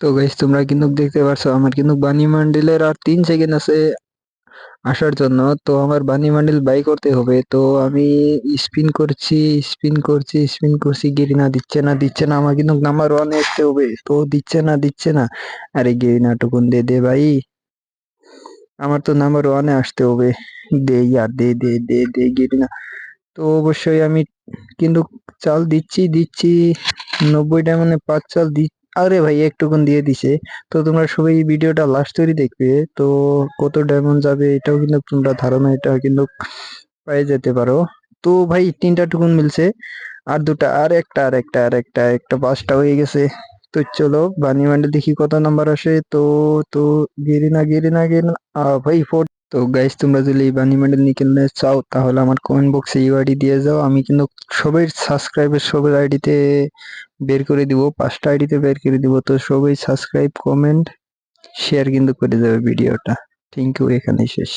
তো গাইস তোমরা কিন্তু দেখতে পারছো আমার কিন্তু বানি মান্ডিলের আর 3 সেকেন্ড আছে আসার জন্য। তো আমার বানি মান্ডিল বাই করতে হবে। তো আমি স্পিন করছি গেরিনা দিচ্ছে না আমার কিন্তু নাম্বার 1-এ আসতে হবে। তো দিচ্ছে না। আরে গেরিনা টুকুন দে দে ভাই, আমার তো নাম্বার 1-এ আসতে হবে। দে ইয়ার, দে দে দে দে গেরিনা। তো অবশ্যই আমি কিন্তু চাল দিচ্ছি 90 ডায়মন্ডে 5 চাল দি। আরে ভাই একটুকুন দিয়ে দিছে। তো তোমরা সবাই ভিডিওটা লাস্ট তৈরি দেখবে। তো কত ডায়মন্ড যাবে এটাও কিন্তু তোমরা ধারণা এটা কিন্তু পেয়ে যেতে পারো। তো ভাই 3টা টুকুন মিলছে, আর দুটা, আর একটা 5টা হয়ে গেছে। তো চলো বানি মান্ডে দেখি কত নাম্বার আসে। তো গেরিনা ভাই 4। তো গাইস তোমরা যদি এই বানি বান্ডেল নিতে চাও তাহলে আমার কমেন্ট বক্সে ইউআইডি দিয়ে যাও, আমি কিন্তু সবাই সাবস্ক্রাইবের সবার আইডিতে বের করে দিব, 5টা আইডিতে বের করে দিব। তো সবাই সাবস্ক্রাইব কমেন্ট শেয়ার কিন্তু করে যাবে ভিডিওটা। থ্যাংক ইউ, এখানেই শেষ।